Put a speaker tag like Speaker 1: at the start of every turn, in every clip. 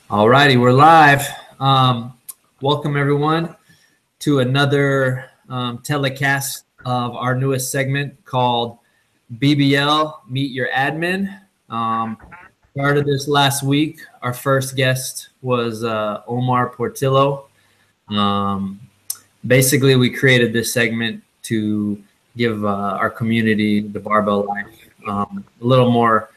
Speaker 1: All righty, we're live. Welcome everyone to another telecast of our newest segment called BBL, Meet Your Admin. Started this last week. Our first guest was Omar Portillo. Basically, we created this segment to give our community, the Barbell Life, a little more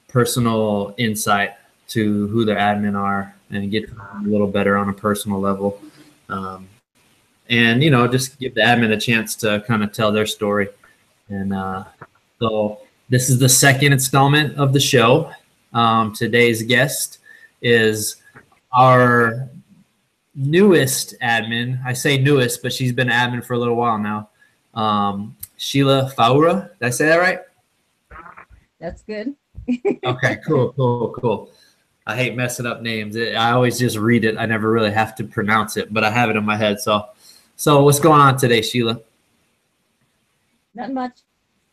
Speaker 1: personal insight to who their admin are and get a little better on a personal level. And, you know, just give the admin a chance to kind of tell their story. And so this is the second installment of the show. Today's guest is our newest admin. I say newest, but she's been admin for a little while now. Sheila Faura. Did I say that right?
Speaker 2: That's good.
Speaker 1: Okay, cool. I hate messing up names. I always just read it. I never really have to pronounce it, but I have it in my head. So what's going on today, Sheila?
Speaker 2: Not much.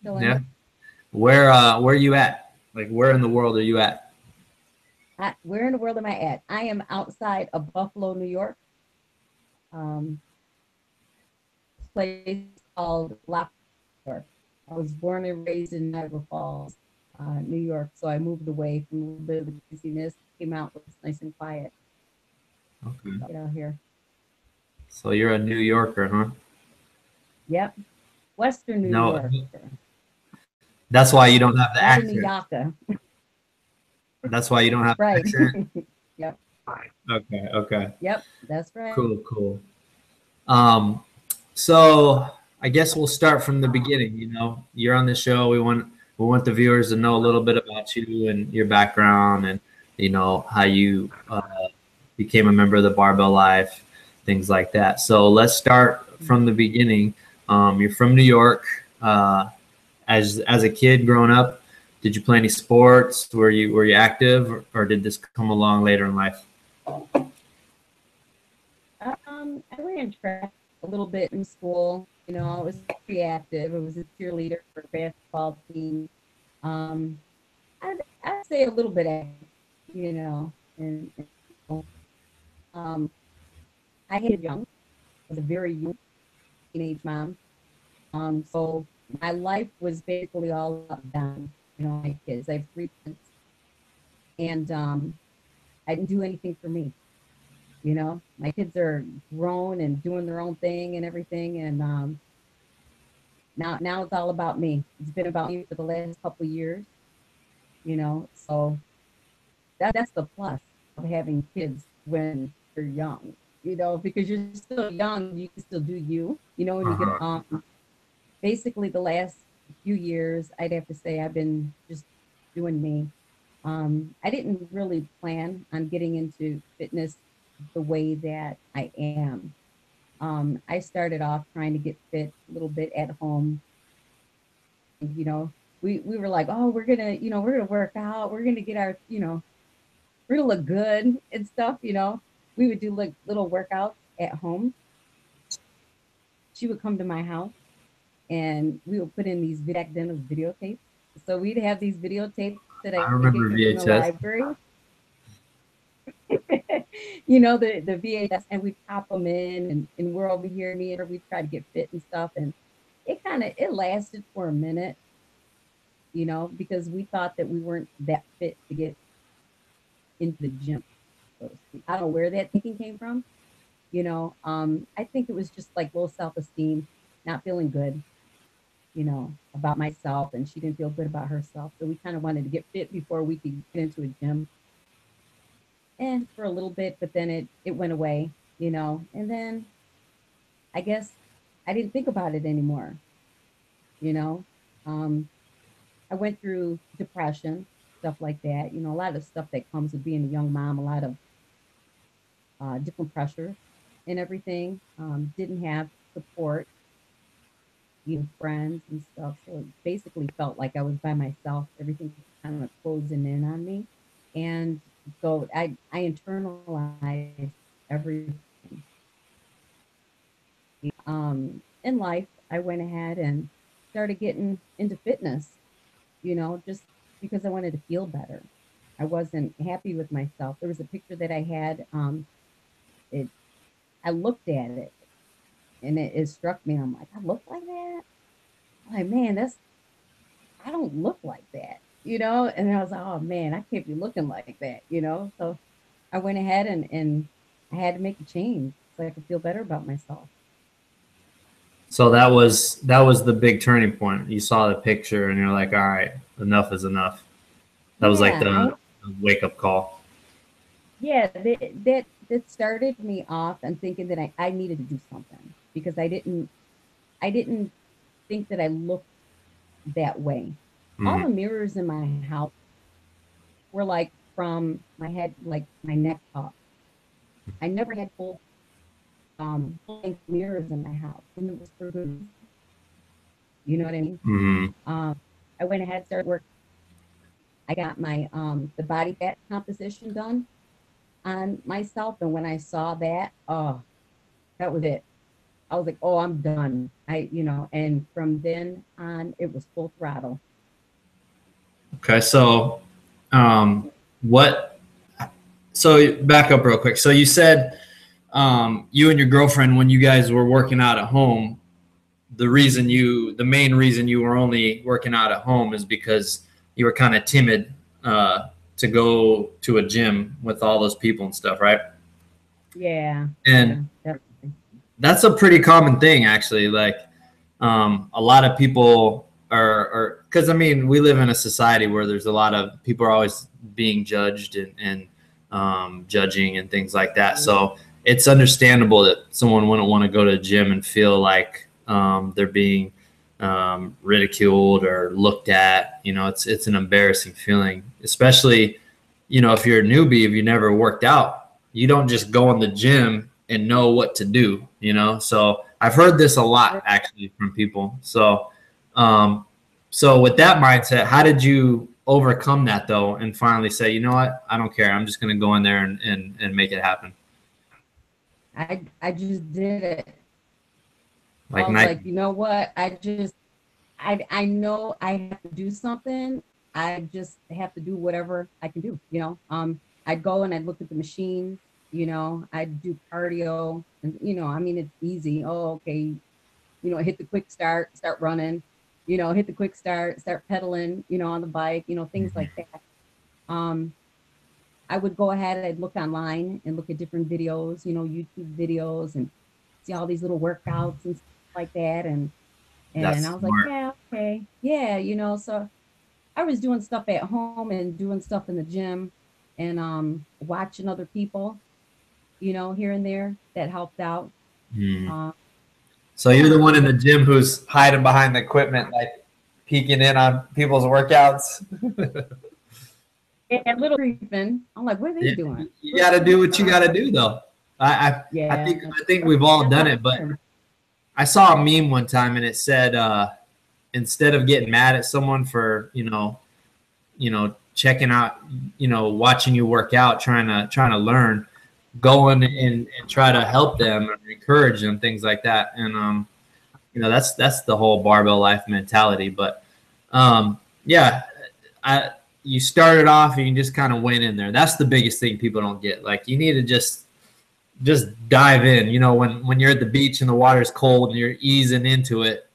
Speaker 1: Yeah. Where are you at? Like, where in the world are you at?
Speaker 2: Where in the world am I at? I am outside of Buffalo, New York. Place called York. I was born and raised in Niagara Falls, New York. So I moved away from a little bit of the busyness. Came out was nice and quiet.
Speaker 1: Okay.
Speaker 2: Get out here.
Speaker 1: So you're a New Yorker, huh?
Speaker 2: Yep. Western New York.
Speaker 1: That's why you don't have the accent.
Speaker 2: New Yorker.
Speaker 1: That's why you don't have
Speaker 2: right.
Speaker 1: the accent.
Speaker 2: Yep.
Speaker 1: Okay.
Speaker 2: Yep, that's right.
Speaker 1: Cool. So I guess we'll start from the beginning. You know, you're on the show. We want the viewers to know a little bit about you and your background, and you know how you became a member of the Barbell Life, things like that. So let's start from the beginning. You're from New York. As a kid growing up, did you play any sports? Were you active, or did this come along later in life?
Speaker 2: I ran track a little bit in school. You know, I was pretty active. I was a cheerleader for a basketball team. I'd say a little bit active, you know, and I had young, I was a very young teenage mom. So my life was basically all about them, you know, my kids. I have 3 kids, and I didn't do anything for me. You know, my kids are grown and doing their own thing and everything, and now it's all about me. It's been about me for the last couple of years, you know. So that's the plus of having kids when you're young, you know, because you're still young, you can still do you, you know, when you get basically the last few years, I'd have to say I've been just doing me. I didn't really plan on getting into fitness the way that I am. I started off trying to get fit a little bit at home. You know, we were like, oh, we're gonna work out, we're gonna get our, you know, we're gonna look good and stuff. You know, we would do like little workouts at home. She would come to my house, and we would put in these back then of videotapes. So we'd have these videotapes that I could
Speaker 1: remember
Speaker 2: get from the
Speaker 1: VHS.
Speaker 2: library. You know, the VHS, and we pop them in, and we're over here, me and her, we try to get fit and stuff, and it lasted for a minute, you know, because we thought that we weren't that fit to get into the gym, so to speak. I don't know where that thinking came from, you know. I think it was just like low self-esteem, not feeling good, you know, about myself, and she didn't feel good about herself, so we kind of wanted to get fit before we could get into a gym. And for a little bit, but then it went away, you know. And then I guess I didn't think about it anymore, you know. Um, I went through depression, stuff like that, you know, a lot of stuff that comes with being a young mom, a lot of different pressure and everything. Didn't have support, you know, friends and stuff. So it basically felt like I was by myself. Everything was kind of closing in on me. And so I internalized everything. In life, I went ahead and started getting into fitness, you know, just because I wanted to feel better. I wasn't happy with myself. There was a picture that I had. It I looked at it and it struck me. I'm like, I look like that. I'm like, man, I don't look like that, you know? And I was like, oh man, I can't be looking like that, you know? So I went ahead and I had to make a change so I could feel better about myself.
Speaker 1: So that was the big turning point. You saw the picture and you're like, all right, enough is enough. That was like
Speaker 2: Yeah,
Speaker 1: the wake up call.
Speaker 2: yeah, that started me off and thinking that I needed to do something because I didn't think that I looked that way. All
Speaker 1: Mm,
Speaker 2: the mirrors in my house were like from my head, like my neck up. I never had full length mirrors in my house, and it was for good reason. You know what I mean?
Speaker 1: mm.
Speaker 2: Um, I went ahead, started work. I got my the body fat composition done on myself, and when I saw that, oh, that was it. I was like, oh, I'm done. And from then on, it was full throttle.
Speaker 1: Okay, so um, what? So back up real quick. So you said you and your girlfriend, when you guys were working out at home, the main reason you were only working out at home is because you were kind of timid to go to a gym with all those people and stuff, right?
Speaker 2: Yeah,
Speaker 1: And
Speaker 2: yeah, definitely.
Speaker 1: that's a pretty common thing, actually. Like a lot of people are, because I mean, we live in a society where there's a lot of people are always being judged and judging and things like that. So it's understandable that someone wouldn't want to go to a gym and feel like they're being ridiculed or looked at. You know, it's an embarrassing feeling, especially if you're a newbie, if you never worked out, you don't just go in the gym and know what to do. So I've heard this a lot actually from people. Um, so with that mindset, how did you overcome that though, and finally say, you know what, I don't care, I'm just going to go in there and make it happen?
Speaker 2: I just did it.
Speaker 1: Like
Speaker 2: I was
Speaker 1: night.
Speaker 2: like, you know what? I know I have to do something. I just have to do whatever I can do, you know. I'd go and I'd look at the machine, you know, I'd do cardio and I mean it's easy. Oh, okay, hit the quick start running, hit the quick start pedaling, on the bike, things like that. Um, I would go ahead, I'd look online and look at different videos, YouTube videos and see all these little workouts and stuff like that. And I
Speaker 1: That's
Speaker 2: was like,
Speaker 1: smart.
Speaker 2: yeah, okay. Yeah, so I was doing stuff at home and doing stuff in the gym and watching other people, here and there that helped out.
Speaker 1: Hmm.
Speaker 2: Um,
Speaker 1: So you're
Speaker 2: yeah,
Speaker 1: the one in the gym who's hiding behind the equipment, like peeking in on people's workouts.
Speaker 2: and little creeping. I'm like, what are they
Speaker 1: Yeah,
Speaker 2: doing?
Speaker 1: you got to do what you got to do, though. I
Speaker 2: Yeah,
Speaker 1: think we've all done it, but I saw a meme one time and it said instead of getting mad at someone for checking out, watching you work out, trying to learn, go in and try to help them and encourage them, things like that. And that's the whole barbell life mentality. But yeah, you started off and you just kind of went in there. That's the biggest thing people don't get. Like you need to just dive in. When you're at the beach and the water's cold and you're easing into it,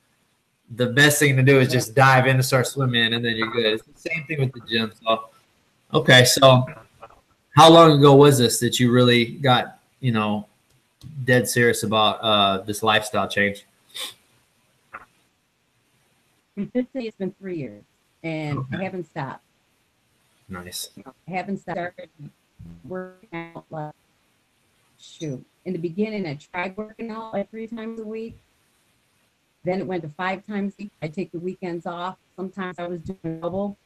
Speaker 1: the best thing to do is just dive in and start swimming, and then you're good. It's the same thing with the gym. So okay, so how long ago was this that you really got dead serious about this lifestyle change?
Speaker 2: from 15, it's been 3 years and I
Speaker 1: Okay,
Speaker 2: haven't stopped.
Speaker 1: nice.
Speaker 2: I haven't started working out like shoot. In the beginning, I tried working out like 3 times a week. Then it went to 5 times a week. I take the weekends off. Sometimes I was doing double.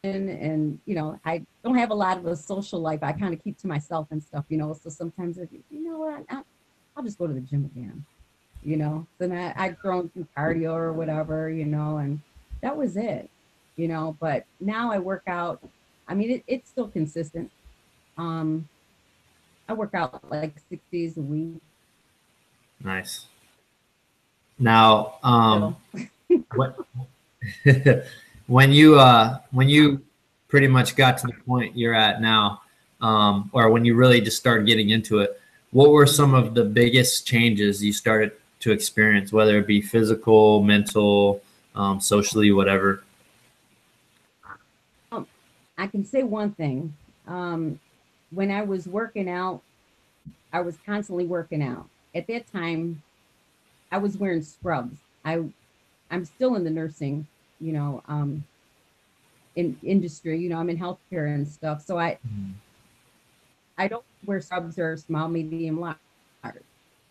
Speaker 2: And I don't have a lot of a social life. I kind of keep to myself and stuff, So sometimes I think, you know what, I'll just go to the gym again, Then I'd throw through cardio or whatever, and that was it, But now I work out. I mean, it's still consistent. Um, I work out like 6 days a week.
Speaker 1: Nice. Now,
Speaker 2: Still.
Speaker 1: what when you pretty much got to the point you're at now, or when you really just started getting into it, what were some of the biggest changes you started to experience, whether it be physical, mental, socially, whatever?
Speaker 2: I can say one thing. When I was working out, I was constantly working out. At that time, I was wearing scrubs. I'm still in the nursing, you know, in industry. You know, I'm in healthcare and stuff. So I don't wear scrubs or small, medium, large.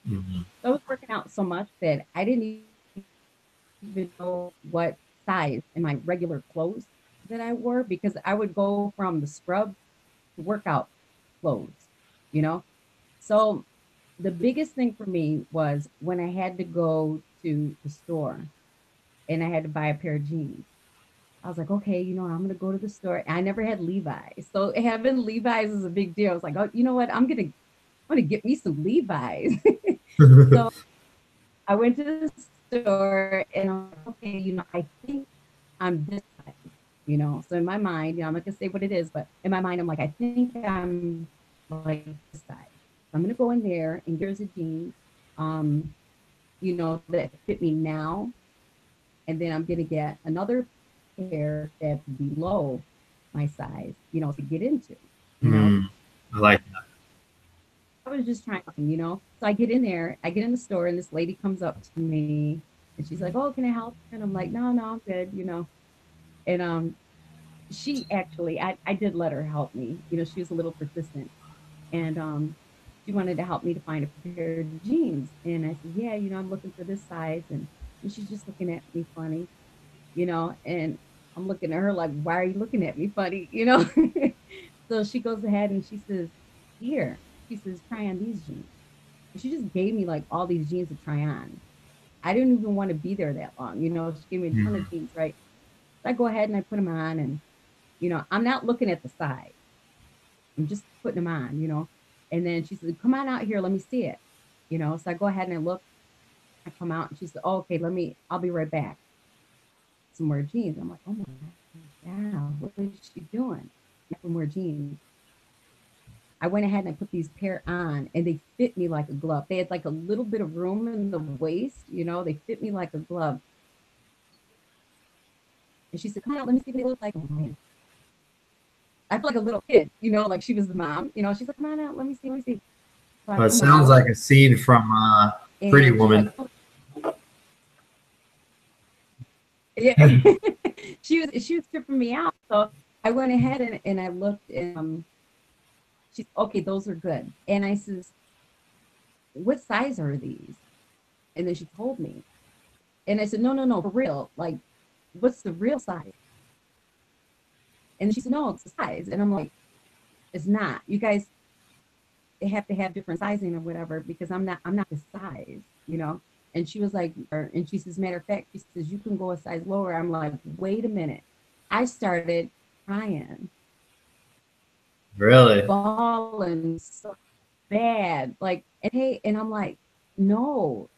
Speaker 1: Mm-hmm.
Speaker 2: So I was working out so much that I didn't even know what size in my regular clothes that I wore, because I would go from the scrub to workout clothes, you know? So the biggest thing for me was when I had to go to the store and I had to buy a pair of jeans. I was like, okay, you know, I'm gonna go to the store. I never had Levi's, so having Levi's is a big deal. I was like, oh, you know what? I'm gonna get me some Levi's. So I went to the store and I'm like, okay, you know, I think I'm this size, you know. So in my mind, you know, I'm not gonna say what it is, but in my mind, I'm like, I think I'm like this size. I'm gonna go in there and here's a jeans, um, you know, that fit me now, and then I'm gonna get another pair that's below my size, you know, to get into, you know.
Speaker 1: I like
Speaker 2: I was just trying, you know. So I get in there, I get in the store, and this lady comes up to me and she's like, oh, can I help? And I'm like, no, no, I'm good, you know. And she actually, I did let her help me. You know, she was a little persistent. And she wanted to help me to find a pair of jeans. And I said, yeah, you know, I'm looking for this size. And she's just looking at me funny, you know, and I'm looking at her like, why are you looking at me funny? You know? So she goes ahead and she says, here, she says, try on these jeans. And she just gave me like all these jeans to try on. I didn't even want to be there that long. You know, she gave me a ton
Speaker 1: that.
Speaker 2: of jeans, right? So I go ahead and I put them on, and, you know, I'm not looking at the size. I'm just putting them on, you know. And then she said, come on out here, let me see it. You know, so I go ahead and I look, I come out and she said, oh, okay, I'll be right back. Some more jeans. I'm like, oh my God, what is she doing? Some more jeans. I went ahead and I put these pair on and they fit me like a glove. They had like a little bit of room in the waist, you know, they fit me like a glove. And she said, come on, let me see what they look like. Oh, man. I feel like a little kid, you know, like she was the mom, you know, she's like, come on out, let me see, let me see. So I
Speaker 1: Well, it
Speaker 2: come
Speaker 1: sounds
Speaker 2: out
Speaker 1: like a scene from Pretty
Speaker 2: and she's like,
Speaker 1: Woman.
Speaker 2: oh, yeah. She was tripping me out. So I went ahead and I looked and she's okay, those are good. And I says, what size are these? And then she told me. And I said, no, no, no, for real. Like, what's the real size? And she said, no, it's the size. And I'm like, it's not. You guys have to have different sizing or whatever, because I'm not the size, you know? And she was like, and she says, matter of fact, she says, you can go a size lower. I'm like, wait a minute. I started crying,
Speaker 1: Really?
Speaker 2: bawling so bad. Like, and hey, and I'm like, no.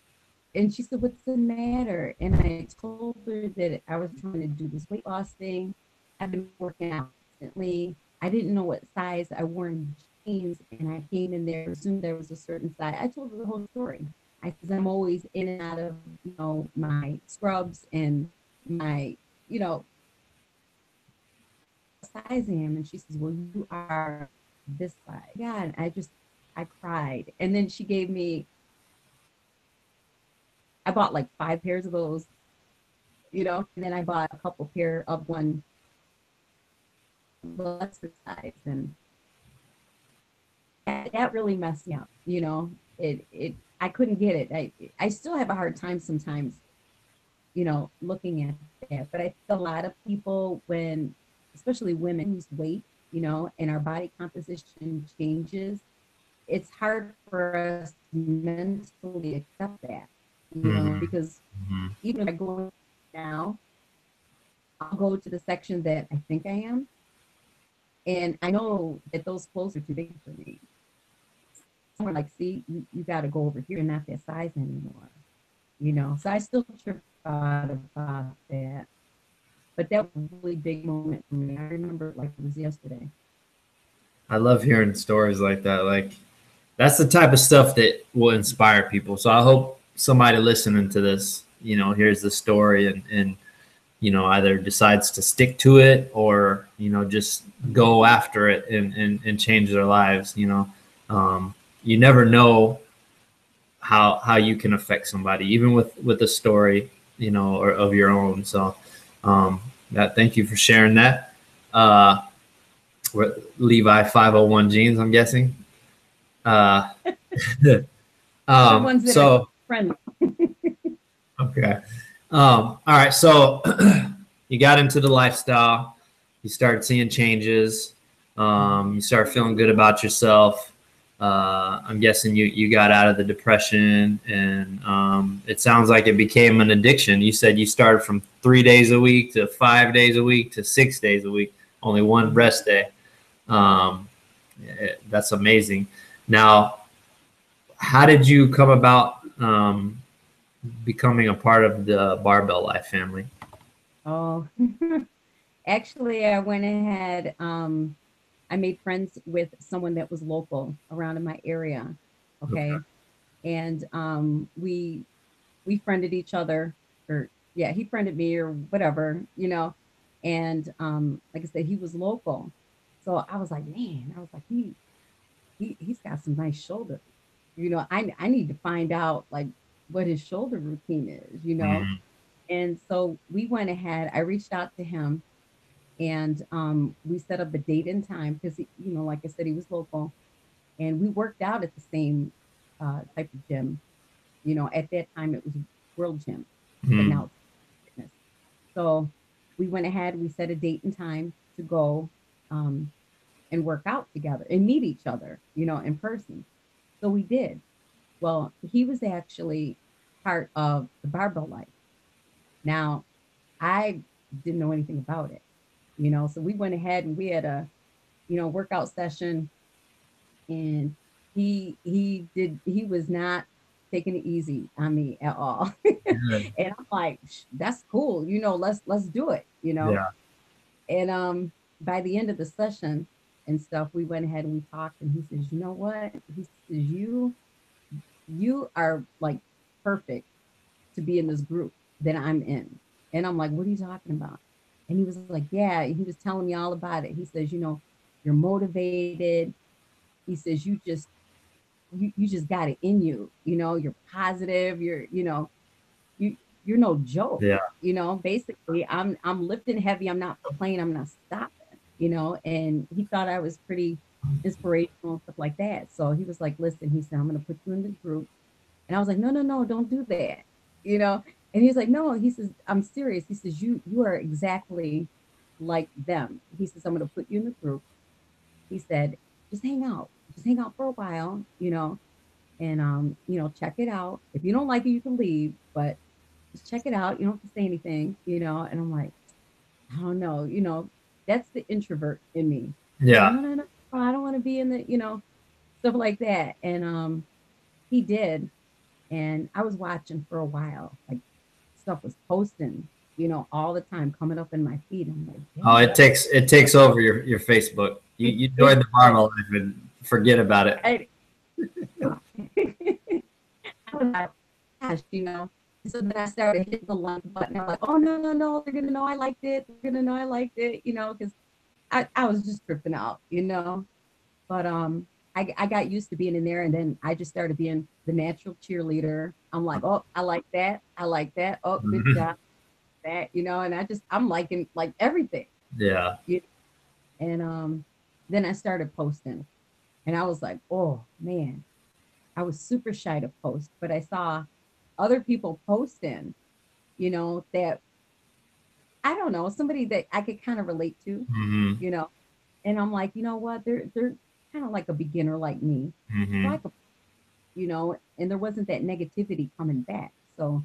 Speaker 2: And she said, what's the matter? And I told her that I was trying to do this weight loss thing. I've been working out constantly. I didn't know what size I wore in jeans, and I came in there, assumed there was a certain size. I told her the whole story. I said, I'm always in and out of, you know, my scrubs and my, you know, size I am. And she says, well, you are this size. Yeah. And I cried. And then she gave me, I bought like 5 pairs of those, you know, and then I bought a couple pair of one lesser size, and that really messed me up. You know, it I couldn't get it. I still have a hard time sometimes, you know, looking at that. But I think a lot of people, when especially women, lose weight, you know, and our body composition changes, it's hard for us to mentally accept that, you know,
Speaker 1: Mm-hmm.
Speaker 2: because
Speaker 1: Mm-hmm.
Speaker 2: even if I go now, I'll go to the section that I think I am. And I know that those clothes are too big for me. Someone like, see, you got to go over here. You're not that size anymore. You know, so I still trip out about that. But that was a really big moment for me. I remember it like it was yesterday.
Speaker 1: I love hearing stories like that. Like that's the type of stuff that will inspire people. So I hope somebody listening to this, hears the story and either decides to stick to it or, just go after it and change their lives. You never know how you can affect somebody, even with a story, or of your own. So thank you for sharing that. Levi 501 jeans, I'm guessing. Uh,
Speaker 2: The ones that are
Speaker 1: so
Speaker 2: friendly.
Speaker 1: okay. All right. So you got into the lifestyle. You started seeing changes. You start feeling good about yourself. I'm guessing you got out of the depression, and it sounds like it became an addiction. You said you started from 3 days a week to 5 days a week to 6 days a week, only one rest day. That's amazing. Now, how did you come about becoming a part of the Barbell Life family?
Speaker 2: Oh, actually, I went ahead. I made friends with someone that was local around in my area.
Speaker 1: Okay.
Speaker 2: Okay. And we friended each other, or yeah, he friended me or whatever, And like I said, he was local. So I was like, man, I was like, he's got some nice shoulders. I need to find out like what his shoulder routine is.
Speaker 1: Mhm.
Speaker 2: And so we went ahead, I reached out to him, and we set up a date and time because like I said, he was local, and we worked out at the same type of gym. At that time it was World Gym, but
Speaker 1: Mhm.
Speaker 2: now it's fitness. So we went ahead, we set a date and time to go um, and work out together and meet each other, in person. So we did. Well, he was actually part of the Barbell Life. Now, I didn't know anything about it, so we went ahead and we had a, workout session, and he was not taking it easy on me at all.
Speaker 1: Good.
Speaker 2: And I'm like, that's cool, let's do it.
Speaker 1: Yeah.
Speaker 2: And by the end of the session and stuff, we went ahead and we talked, and he says, you know what? He says, you are like perfect to be in this group that I'm in. And I'm like, what are you talking about? And he was like, yeah, he was telling me all about it. He says, you're motivated. He says, you just got it in you, you're positive, you you're no joke.
Speaker 1: Yeah.
Speaker 2: Basically, I'm lifting heavy, I'm not playing, I'm not stopping, and he thought I was pretty inspirational, stuff like that. So he was like, listen, he said, I'm gonna put you in the group. And I was like, no, no, no, don't do that, you know. And he's like, no, he says, I'm serious. He says, you are exactly like them. He says, I'm gonna put you in the group. He said, just hang out for a while, and check it out. If you don't like it, you can leave, but just check it out. You don't have to say anything. And I'm like, I don't know, that's the introvert in me. I'm like,
Speaker 1: Yeah.
Speaker 2: no, no, no, I don't want to be in the, stuff like that. And he did. And I was watching for a while. Like stuff was posting, all the time coming up in my feed. I'm like,
Speaker 1: Oh,
Speaker 2: dang,
Speaker 1: it takes over your Facebook. You join
Speaker 2: it
Speaker 1: the Barbell Life and forget about it.
Speaker 2: I, I was like, gosh, So then I started hitting the like button. I'm like, oh no, no, no, they're gonna know I liked it. They're gonna know I liked it, because I was just tripping out. But I got used to being in there, and then I just started being the natural cheerleader. I'm like, oh, I like that. I like that. Oh, good
Speaker 1: Mhm.
Speaker 2: job. That. And I'm liking like everything.
Speaker 1: Yeah.
Speaker 2: You And then I started posting, and I was like, oh man, I was super shy to post, but I saw other people posting, that I don't know, somebody that I could kind of relate to,
Speaker 1: Hmm.
Speaker 2: you know, and I'm like, you know what, they're kind of like a beginner like me, so I
Speaker 1: Hmm.
Speaker 2: could, and there wasn't that negativity coming back, so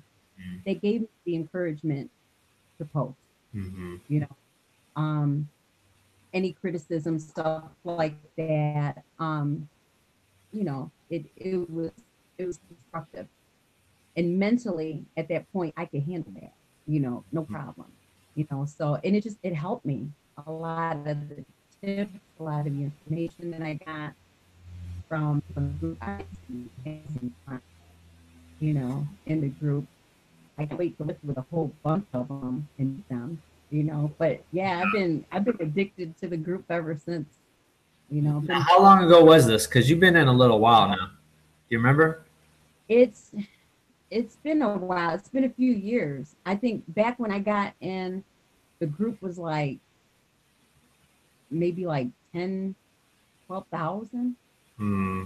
Speaker 2: they gave me the encouragement to post,
Speaker 1: Hmm.
Speaker 2: you know, um, any criticism, stuff like that, it was constructive, and mentally at that point I could handle that, no problem, you know, so, and it helped me. A lot of the tips, a lot of the information that I got from the group, I had some amazing time, you know, in the group. I can't wait to lift with a whole bunch of them, you know. But yeah, I've been addicted to the group ever since, you know.
Speaker 1: Now, how long ago was this? Because you've been in a little while now. Do you remember?
Speaker 2: It's it's been a while. It's been a few years. I think back when I got in, the group was like maybe like 10, 12,000.
Speaker 1: Hmm.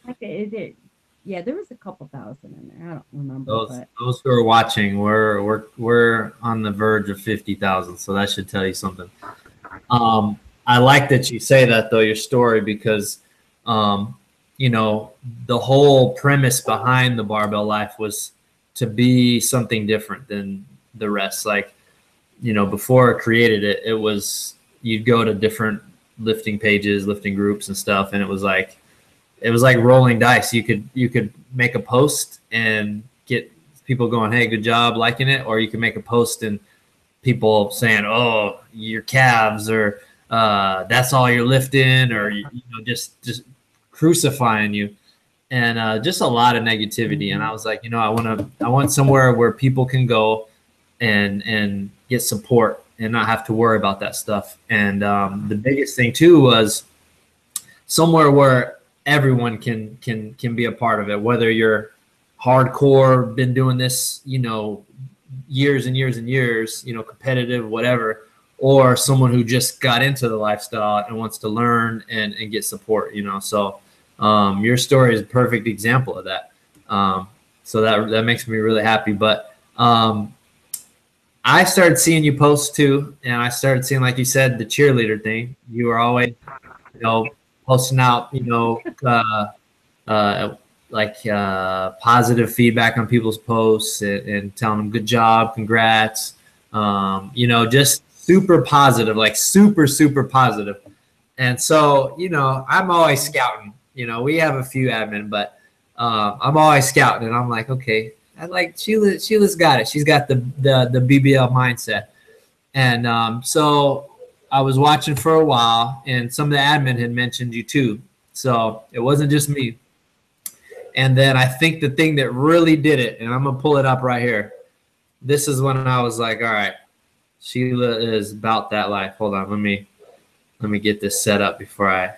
Speaker 2: Like it, yeah, there was a couple thousand in there. I don't remember,
Speaker 1: Those
Speaker 2: but
Speaker 1: those who are watching, we're on the verge of 50,000, so that should tell you something. I like that you say that though, your story, because um, you know, the whole premise behind the barbell life was to be something different than the rest. Like, you know, before I created it, it was you'd go to different lifting pages, lifting groups and stuff, and it was like rolling dice. You could make a post and get people going, "Hey, good job," liking it, or you could make a post and people saying, "Oh, your calves," or "That's all you're lifting," or you know, just crucifying you, and just a lot of negativity. And I was like, you know, I want somewhere where people can go and get support and not have to worry about that stuff. And the biggest thing too was somewhere where everyone can be a part of it, whether you're hardcore, been doing this, you know, years and years and years, you know, competitive, whatever, or someone who just got into the lifestyle and wants to learn and get support, you know. So your story is a perfect example of that. So that makes me really happy. But I started seeing you post too, and I started seeing, like you said, the cheerleader thing. You were always, you know, posting out, you know, positive feedback on people's posts and telling them good job, congrats, you know, just super positive, like super, super positive. And so, you know, I'm always scouting. You know, we have a few admin, but I'm always scouting, and I'm like, okay, I like Sheila. Sheila's got it. She's got the BBL mindset. And so I was watching for a while, and some of the admin had mentioned you too. So it wasn't just me. And then I think the thing that really did it, and I'm gonna pull it up right here. This is when I was like, all right, Sheila is about that life. Hold on, let me get this set up before I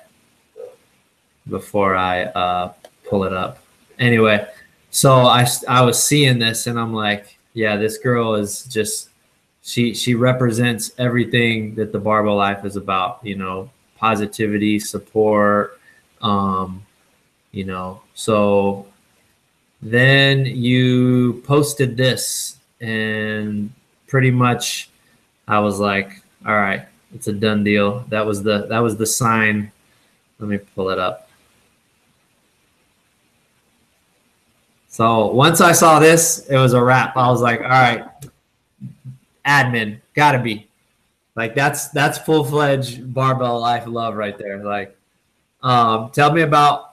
Speaker 1: pull it up. Anyway, so I was seeing this, and I'm like, yeah, this girl is just she represents everything that the barbell life is about. You know, positivity, support. You know, so then you posted this, and pretty much I was like, all right, it's a done deal. That was the sign. Let me pull it up. So once I saw this, it was a wrap. I was like, all right, admin, gotta be. Like that's full-fledged barbell life love right there. Like, tell me about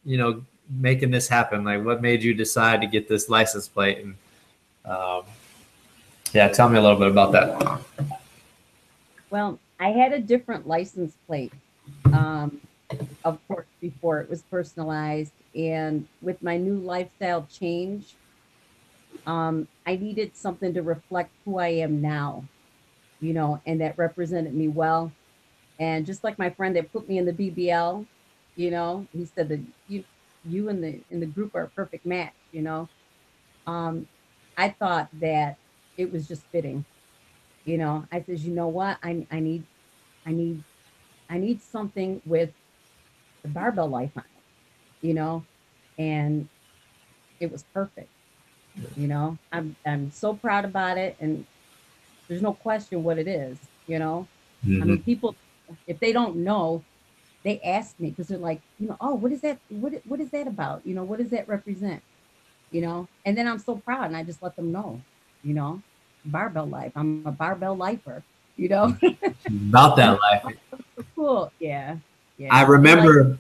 Speaker 1: you know, making this happen. Like, what made you decide to get this license plate? And yeah, tell me a little bit about that.
Speaker 2: well, I had a different license plate, of course, before it was personalized, and with my new lifestyle change, I needed something to reflect who I am now, you know, and that represented me well. And just like my friend that put me in the BBL, you know, he said that you in the group are a perfect match, you know. Um, I thought that it was just fitting, you know. I says, you know what, I need I need something with the barbell life on it, you know, and it was perfect, you know. I'm so proud about it, and there's no question what it is, you know. I
Speaker 1: Mm-hmm.
Speaker 2: mean, people, if they don't know, they ask me because they're like, you know, oh, what is that? What is that about? You know, what does that represent? You know, and then I'm so proud, and I just let them know, you know, barbell life. I'm a barbell lifer, you know.
Speaker 1: About
Speaker 2: I'm
Speaker 1: that life.
Speaker 2: so cool. Yeah,
Speaker 1: I
Speaker 2: yeah. And like,
Speaker 1: remember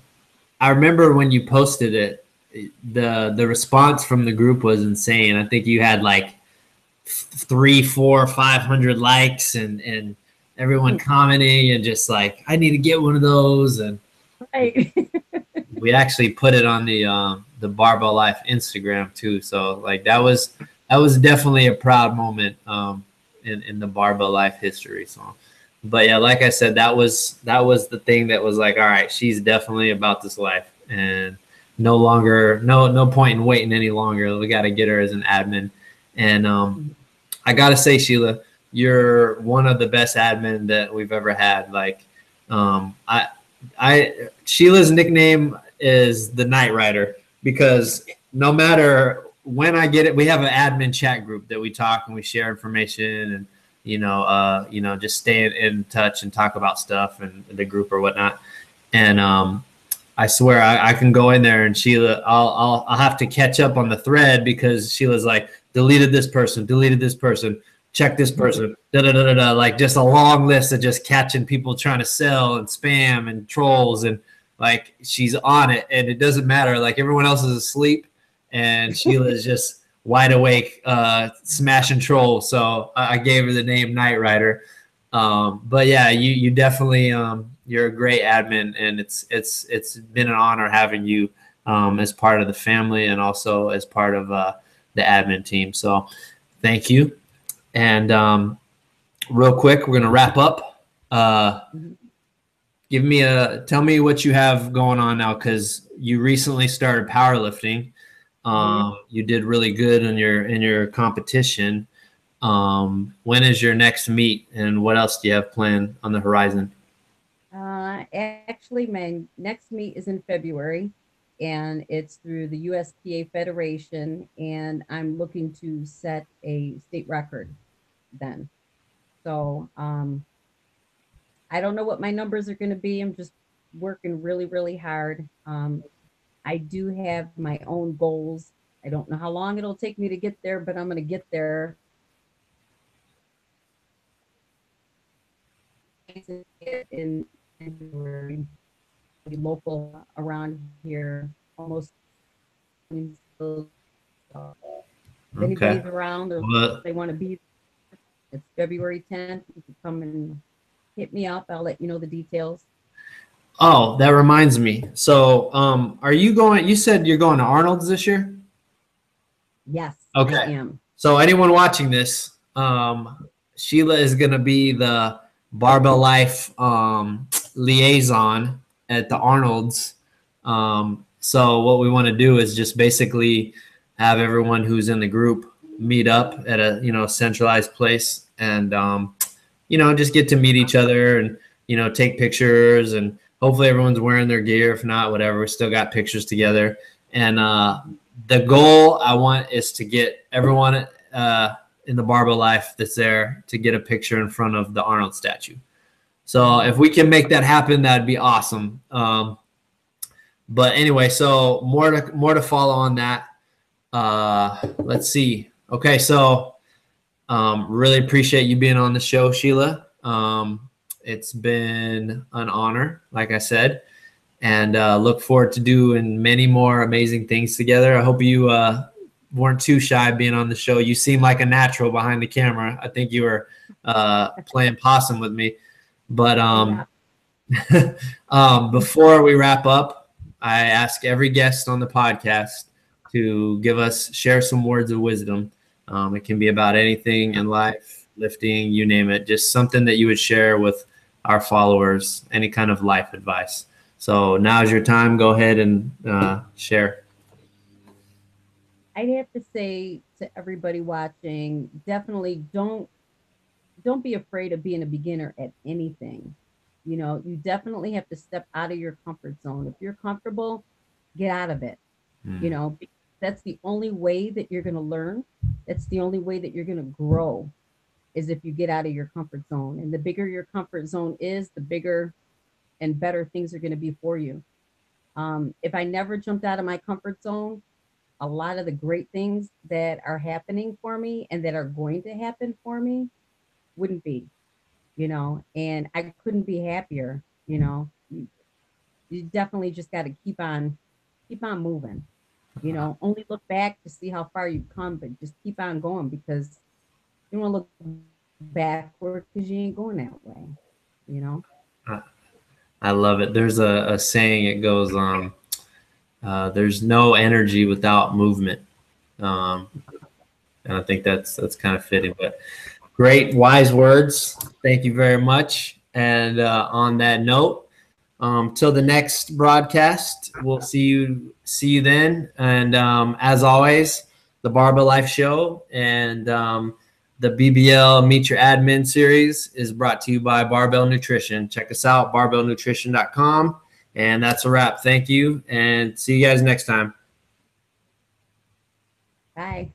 Speaker 1: I remember when you posted it, the response from the group was insane. I think you had like 3, 4, 500 likes and everyone commenting and just like, I need to get one of those. And
Speaker 2: right.
Speaker 1: we actually put it on the Barbell Life Instagram too. So like that was definitely a proud moment in the Barbell Life history. So, but yeah, like I said, that was the thing that was like, all right, she's definitely about this life, and no point in waiting any longer. We got to get her as an admin. And I gotta say, Sheila, you're one of the best admin that we've ever had. Like, Sheila's nickname is the Night Rider, because no matter when I get it, we have an admin chat group that we talk and we share information and just stay in touch and talk about stuff and the group or whatnot. And I swear I can go in there and Sheila, I'll have to catch up on the thread because Sheila's like, deleted this person, check this person, like just a long list of just catching people trying to sell and spam and trolls, and like she's on it, and it doesn't matter. Like everyone else is asleep, and Sheila is just wide awake, smashing trolls. So I gave her the name Night Rider. But yeah, you definitely you're a great admin, and it's been an honor having you as part of the family and also as part of the admin team. So thank you. And real quick, we're gonna wrap up. Tell me what you have going on now, because you recently started powerlifting. You did really good in your competition. When is your next meet, and what else do you have planned on the horizon?
Speaker 2: Actually, my next meet is in February, and it's through the USPA Federation, and I'm looking to set a state record then. So I don't know what my numbers are going to be. I'm just working really, really hard. I do have my own goals. I don't know how long it'll take me to get there, but I'm going to get there. In February, local around here, almost. If anybody's around or they want to be, it's February 10th. You can come and hit me up. I'll let you know the details.
Speaker 1: Oh, that reminds me. So, are you going? You said you're going to Arnold's this year?
Speaker 2: Yes,
Speaker 1: okay.
Speaker 2: I am.
Speaker 1: So, anyone watching this, Sheila is going to be the Barbell Life liaison at the Arnold's. So, what we want to do is just basically have everyone who's in the group meet up at a centralized place, and just get to meet each other and take pictures, and hopefully everyone's wearing their gear. If not, whatever, we still got pictures together. And the goal I want is to get everyone in the Barbell Life that's there to get a picture in front of the Arnold statue. So if we can make that happen, that'd be awesome. But anyway, so more to follow on that. Let's see. Okay, so really appreciate you being on the show, Sheila. It's been an honor, like I said, and look forward to doing many more amazing things together. I hope you weren't too shy being on the show. You seem like a natural behind the camera. I think you were playing possum with me. But before we wrap up, I ask every guest on the podcast to share some words of wisdom. It can be about anything in life, lifting, you name it, just something that you would share with our followers, any kind of life advice. So now's your time. Go ahead and share.
Speaker 2: I'd have to say to everybody watching, definitely don't be afraid of being a beginner at anything. You definitely have to step out of your comfort zone. If you're comfortable, get out of it. That's the only way that you're going to learn. That's the only way that you're going to grow, is if you get out of your comfort zone. And the bigger your comfort zone is, the bigger and better things are going to be for you. If I never jumped out of my comfort zone, a lot of the great things that are happening for me and that are going to happen for me wouldn't be, and I couldn't be happier. You definitely just got to keep on moving. Only look back to see how far you've come, but just keep on going, because You don't want to look backward because you ain't going that way, you know?
Speaker 1: I love it. There's a saying, it goes, there's no energy without movement. And I think that's kind of fitting, but great, wise words. Thank you very much. And on that note, till the next broadcast, we'll see you then. And as always, the Barbell Life Show and the BBL Meet Your Admin series is brought to you by Barbell Nutrition. Check us out, barbellnutrition.com. And that's a wrap. Thank you, and see you guys next time.
Speaker 2: Bye.